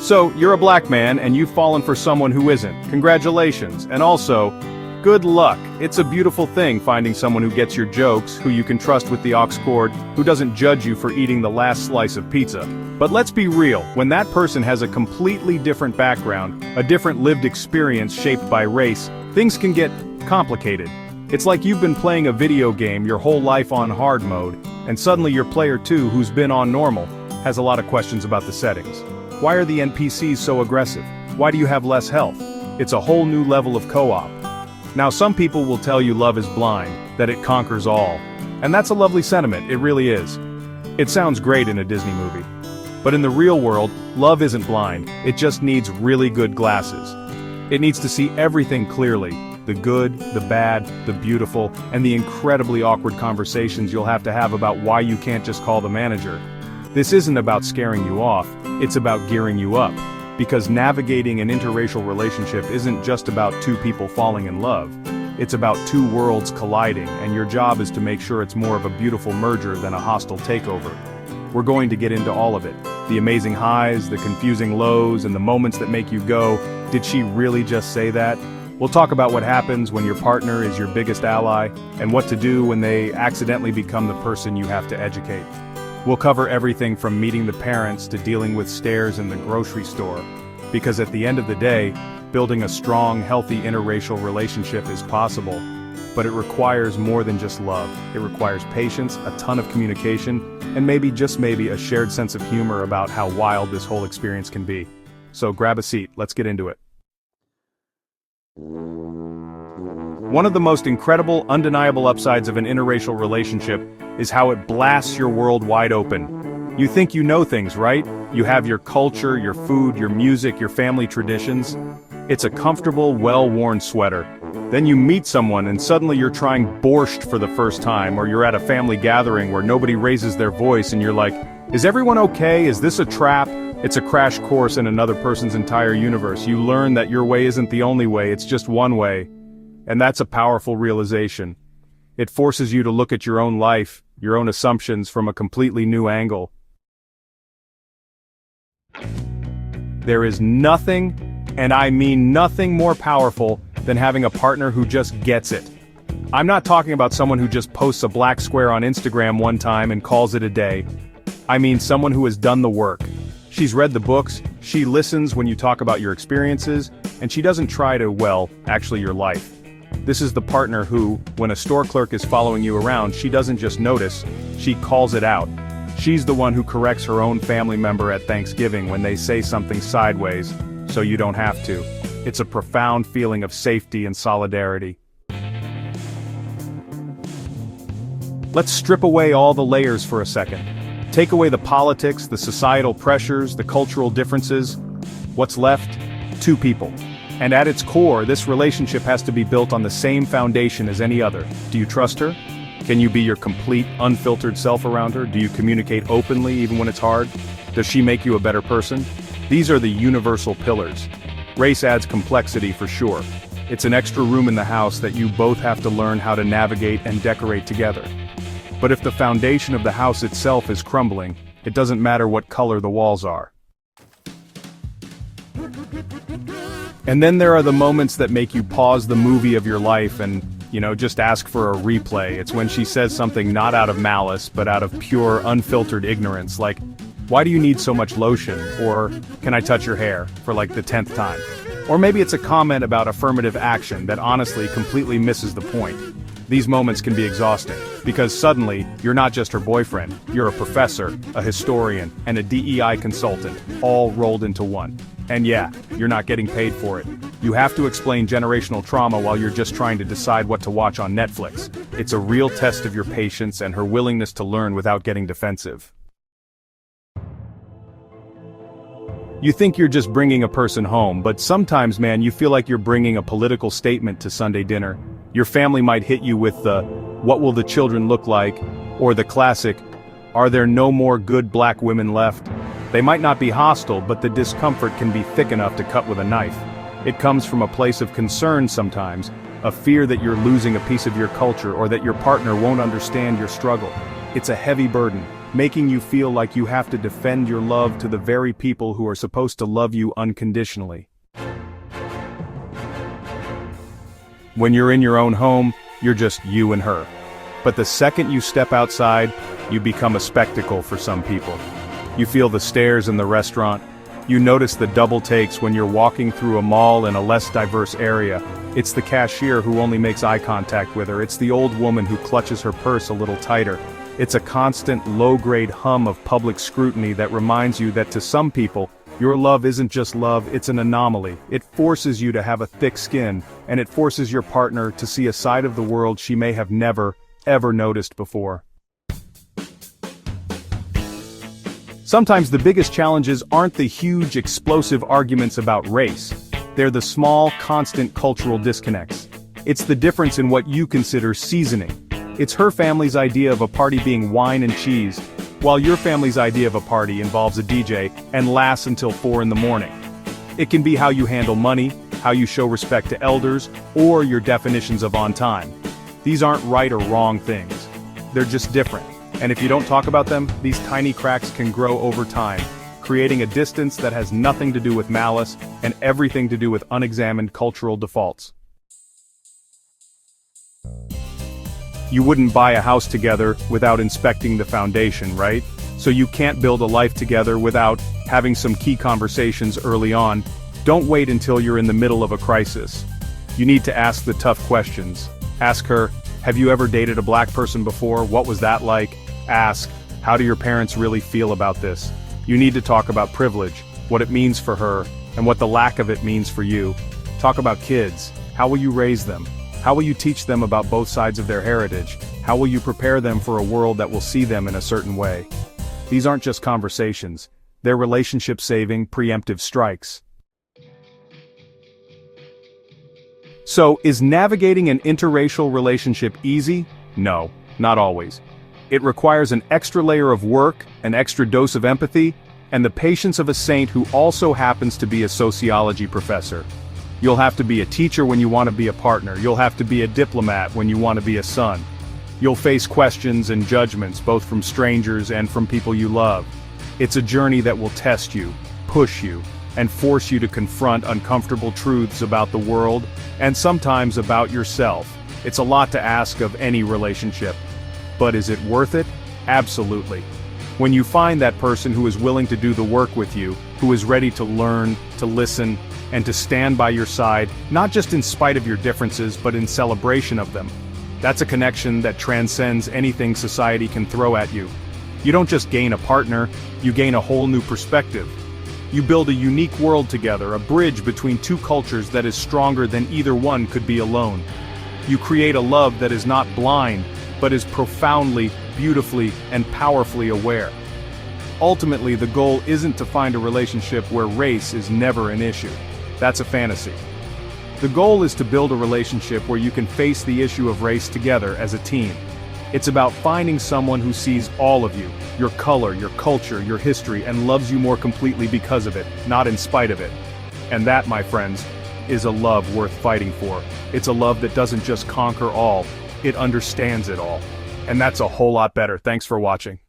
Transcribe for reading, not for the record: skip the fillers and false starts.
So, you're a black man and you've fallen for someone who isn't. Congratulations, and also, good luck. It's a beautiful thing finding someone who gets your jokes, who you can trust with the aux cord, who doesn't judge you for eating the last slice of pizza. But let's be real, when that person has a completely different background, a different lived experience shaped by race, things can get complicated. It's like you've been playing a video game your whole life on hard mode, and suddenly your player 2, who's been on normal, has a lot of questions about the settings. Why are the NPCs so aggressive? Why do you have less health? It's a whole new level of co-op. Now some people will tell you love is blind, that it conquers all. And that's a lovely sentiment, it really is. It sounds great in a Disney movie. But in the real world, love isn't blind, it just needs really good glasses. It needs to see everything clearly, the good, the bad, the beautiful, and the incredibly awkward conversations you'll have to have about why you can't just call the manager. This isn't about scaring you off, it's about gearing you up. Because navigating an interracial relationship isn't just about two people falling in love. It's about two worlds colliding, and your job is to make sure it's more of a beautiful merger than a hostile takeover. We're going to get into all of it. The amazing highs, the confusing lows, and the moments that make you go, did she really just say that? We'll talk about what happens when your partner is your biggest ally, and what to do when they accidentally become the person you have to educate. We'll cover everything from meeting the parents to dealing with stares in the grocery store. Because at the end of the day, building a strong, healthy interracial relationship is possible. But it requires more than just love. It requires patience, a ton of communication, and maybe, just maybe, a shared sense of humor about how wild this whole experience can be. So grab a seat, let's get into it. One of the most incredible, undeniable upsides of an interracial relationship is how it blasts your world wide open. You think you know things, right? You have your culture, your food, your music, your family traditions. It's a comfortable, well-worn sweater. Then you meet someone and suddenly you're trying borscht for the first time, or you're at a family gathering where nobody raises their voice and you're like, is everyone okay? Is this a trap? It's a crash course in another person's entire universe. You learn that your way isn't the only way, it's just one way. And that's a powerful realization. It forces you to look at your own life, your own assumptions from a completely new angle. There is nothing, and I mean nothing, more powerful than having a partner who just gets it. I'm not talking about someone who just posts a black square on Instagram one time and calls it a day. I mean someone who has done the work. She's read the books, she listens when you talk about your experiences, and she doesn't try to, well, actually your life. This is the partner who, when a store clerk is following you around, she doesn't just notice, she calls it out. She's the one who corrects her own family member at Thanksgiving when they say something sideways, so you don't have to. It's a profound feeling of safety and solidarity. Let's strip away all the layers for a second. Take away the politics, the societal pressures, the cultural differences. What's left? Two people. And at its core, this relationship has to be built on the same foundation as any other. Do you trust her? Can you be your complete, unfiltered self around her? Do you communicate openly even when it's hard? Does she make you a better person? These are the universal pillars. Race adds complexity for sure. It's an extra room in the house that you both have to learn how to navigate and decorate together. But if the foundation of the house itself is crumbling, it doesn't matter what color the walls are. And then there are the moments that make you pause the movie of your life and, just ask for a replay. It's when she says something not out of malice, but out of pure, unfiltered ignorance, like, why do you need so much lotion? Or, can I touch your hair? For like the 10th time. Or maybe it's a comment about affirmative action that honestly completely misses the point. These moments can be exhausting, because suddenly, you're not just her boyfriend, you're a professor, a historian, and a DEI consultant, all rolled into one. And yeah, you're not getting paid for it. You have to explain generational trauma while you're just trying to decide what to watch on Netflix. It's a real test of your patience and her willingness to learn without getting defensive. You think you're just bringing a person home, but sometimes, man, you feel like you're bringing a political statement to Sunday dinner. Your family might hit you with the, what will the children look like? Or the classic, are there no more good black women left? They might not be hostile, but the discomfort can be thick enough to cut with a knife. It comes from a place of concern sometimes, a fear that you're losing a piece of your culture or that your partner won't understand your struggle. It's a heavy burden, making you feel like you have to defend your love to the very people who are supposed to love you unconditionally. When you're in your own home, you're just you and her. But the second you step outside, you become a spectacle for some people. You feel the stares in the restaurant. You notice the double takes when you're walking through a mall in a less diverse area. It's the cashier who only makes eye contact with her. It's the old woman who clutches her purse a little tighter. It's a constant, low-grade hum of public scrutiny that reminds you that to some people, your love isn't just love, it's an anomaly. It forces you to have a thick skin, and it forces your partner to see a side of the world she may have never, ever noticed before. Sometimes the biggest challenges aren't the huge, explosive arguments about race. They're the small, constant cultural disconnects. It's the difference in what you consider seasoning. It's her family's idea of a party being wine and cheese, while your family's idea of a party involves a DJ and lasts until 4 in the morning. It can be how you handle money, how you show respect to elders, or your definitions of on time. These aren't right or wrong things. They're just different. And if you don't talk about them, these tiny cracks can grow over time, creating a distance that has nothing to do with malice and everything to do with unexamined cultural defaults. You wouldn't buy a house together without inspecting the foundation, right? So you can't build a life together without having some key conversations early on. Don't wait until you're in the middle of a crisis. You need to ask the tough questions. Ask her, have you ever dated a black person before? What was that like? Ask, how do your parents really feel about this? You need to talk about privilege, what it means for her, and what the lack of it means for you. Talk about kids. How will you raise them? How will you teach them about both sides of their heritage? How will you prepare them for a world that will see them in a certain way? These aren't just conversations. They're relationship-saving, preemptive strikes. So, is navigating an interracial relationship easy? No, not always. It requires an extra layer of work, an extra dose of empathy, and the patience of a saint who also happens to be a sociology professor. You'll have to be a teacher when you want to be a partner. You'll have to be a diplomat when you want to be a son. You'll face questions and judgments, both from strangers and from people you love. It's a journey that will test you, push you, and force you to confront uncomfortable truths about the world, and sometimes about yourself. It's a lot to ask of any relationship. But is it worth it? Absolutely. When you find that person who is willing to do the work with you, who is ready to learn, to listen, and to stand by your side, not just in spite of your differences, but in celebration of them. That's a connection that transcends anything society can throw at you. You don't just gain a partner, you gain a whole new perspective. You build a unique world together, a bridge between two cultures that is stronger than either one could be alone. You create a love that is not blind, but is profoundly, beautifully, and powerfully aware. Ultimately, the goal isn't to find a relationship where race is never an issue. That's a fantasy. The goal is to build a relationship where you can face the issue of race together as a team. It's about finding someone who sees all of you, your color, your culture, your history, and loves you more completely because of it, not in spite of it. And that, my friends, is a love worth fighting for. It's a love that doesn't just conquer all, it understands it all. And that's a whole lot better. Thanks for watching.